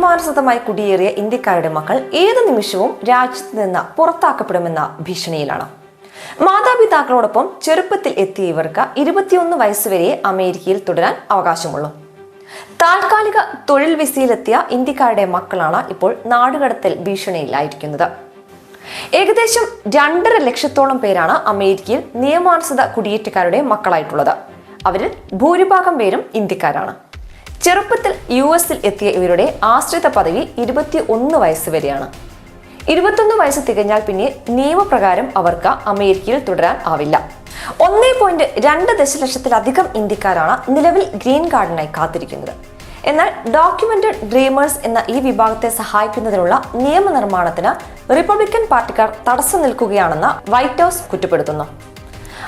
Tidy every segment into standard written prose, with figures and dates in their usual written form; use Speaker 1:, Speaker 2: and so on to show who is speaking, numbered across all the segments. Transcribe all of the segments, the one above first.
Speaker 1: നിയമാനുസൃതമായി കുടിയേറിയ ഇന്ത്യക്കാരുടെ മക്കൾ ഏത് നിമിഷവും രാജ്യത്ത് നിന്ന് പുറത്താക്കപ്പെടുമെന്ന ഭീഷണിയിലാണ്. മാതാപിതാക്കളോടൊപ്പം ചെറുപ്പത്തിൽ എത്തിയ ഇവർക്ക് 21 വയസ്സുവരെ അമേരിക്കയിൽ തുടരാൻ അവകാശമുള്ളൂ. താൽക്കാലിക തൊഴിൽ വിസയിലെത്തിയ ഇന്ത്യക്കാരുടെ മക്കളാണ് ഇപ്പോൾ നാടുകടത്തൽ ഭീഷണിയിലായിരിക്കുന്നത്. ഏകദേശം 2.5 ലക്ഷത്തോളം പേരാണ് അമേരിക്കയിൽ നിയമാനുസൃത കുടിയേറ്റക്കാരുടെ മക്കളായിട്ടുള്ളത്. അവരിൽ ഭൂരിഭാഗം പേരും ഇന്ത്യക്കാരാണ്. ചെറുപ്പത്തിൽ US-ൽ എത്തിയ ഇവരുടെ ആശ്രിത പദവി 21 വയസ്സ് വരെയാണ്. 21 വയസ്സ് തികഞ്ഞാൽ പിന്നെ നിയമപ്രകാരം അവർക്ക് അമേരിക്കയിൽ തുടരാൻ ആവില്ല. 1.2 ദശലക്ഷത്തിലധികം ഇന്ത്യക്കാരാണ് നിലവിൽ ഗ്രീൻ കാർഡിനായി കാത്തിരിക്കുന്നത്. എന്നാൽ ഡോക്യുമെന്റഡ് ഡ്രീമേഴ്സ് എന്ന ഈ വിഭാഗത്തെ സഹായിക്കുന്നതിനുള്ള നിയമനിർമ്മാണത്തിന് റിപ്പബ്ലിക്കൻ പാർട്ടിക്കാർ തടസ്സം നിൽക്കുകയാണെന്ന് വൈറ്റ് ഹൗസ് കുറ്റപ്പെടുത്തുന്നു.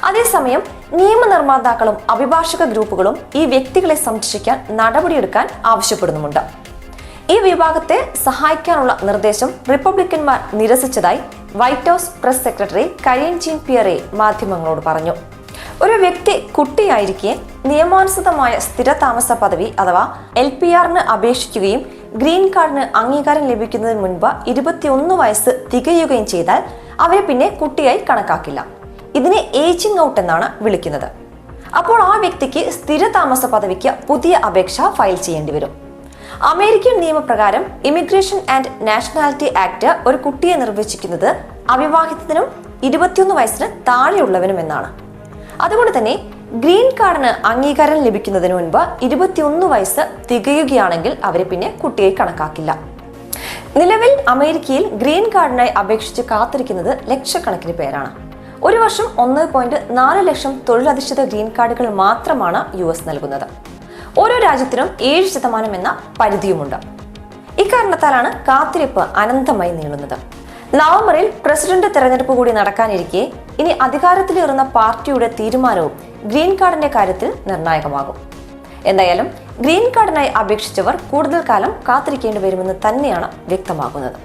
Speaker 1: അതേസമയം നിയമനിർമ്മാതാക്കളും അഭിഭാഷക ഗ്രൂപ്പുകളും ഈ വ്യക്തികളെ സംരക്ഷിക്കാൻ നടപടിയെടുക്കാൻ ആവശ്യപ്പെടുന്നുമുണ്ട്. ഈ വിഭാഗത്തെ സഹായിക്കാനുള്ള നിർദ്ദേശം റിപ്പബ്ലിക്കന്മാർ നിരസിച്ചതായി White House press secretary Karine Jean Pierre മാധ്യമങ്ങളോട് പറഞ്ഞു. ഒരു വ്യക്തി കുട്ടിയായിരിക്കെ നിയമാനുസൃതമായ സ്ഥിരതാമസ പദവി അഥവാ LPRന് അപേക്ഷിക്കുകയും ഗ്രീൻ കാർഡിന് അംഗീകാരം ലഭിക്കുന്നതിന് മുൻപ് 21 വയസ്സ് തികയുകയും ചെയ്താൽ അവരെ പിന്നെ കുട്ടിയായി കണക്കാക്കില്ല. ഇതിനെ ഏജിംഗ് ഔട്ട് എന്നാണ് വിളിക്കുന്നത്. അപ്പോൾ ആ വ്യക്തിക്ക് സ്ഥിരതാമസ പദവിക്ക് പുതിയ അപേക്ഷ ഫയൽ ചെയ്യേണ്ടി വരും. അമേരിക്കൻ നിയമപ്രകാരം ഇമിഗ്രേഷൻ ആൻഡ് നാഷണാലിറ്റി ആക്ട് ഒരു കുട്ടിയെ നിർവചിക്കുന്നത് അവിവാഹിതനും 21 വയസ്സിന് താഴെയുള്ളവനും എന്നാണ്. അതുകൊണ്ട് തന്നെ ഗ്രീൻ കാർഡിന് അംഗീകാരം ലഭിക്കുന്നതിന് മുൻപ് 21 വയസ്സ് തികയുകയാണെങ്കിൽ അവരെ പിന്നെ കുട്ടിയായി കണക്കാക്കില്ല. നിലവിൽ അമേരിക്കയിൽ ഗ്രീൻ കാർഡിനായി അപേക്ഷിച്ച് കാത്തിരിക്കുന്നത് ലക്ഷക്കണക്കിന് പേരാണ്. ഒരു വർഷം 1.4 ലക്ഷം തൊഴിലധിഷ്ഠിത ഗ്രീൻ കാർഡുകൾ മാത്രമാണ് US നൽകുന്നത്. ഓരോ രാജ്യത്തിനും 7% എന്ന പരിധിയുമുണ്ട്. ഇക്കാരണത്താലാണ് കാത്തിരിപ്പ് അനന്തമായി നീളുന്നത്. നവംബറിൽ പ്രസിഡന്റ് തെരഞ്ഞെടുപ്പ് കൂടി നടക്കാനിരിക്കെ ഇനി അധികാരത്തിലേറുന്ന പാർട്ടിയുടെ തീരുമാനവും ഗ്രീൻ കാർഡിന്റെ കാര്യത്തിൽ നിർണായകമാകും. എന്തായാലും ഗ്രീൻ കാർഡിനായി അപേക്ഷിച്ചവർ കൂടുതൽ കാലം കാത്തിരിക്കേണ്ടി വരുമെന്ന് തന്നെയാണ് വ്യക്തമാകുന്നത്.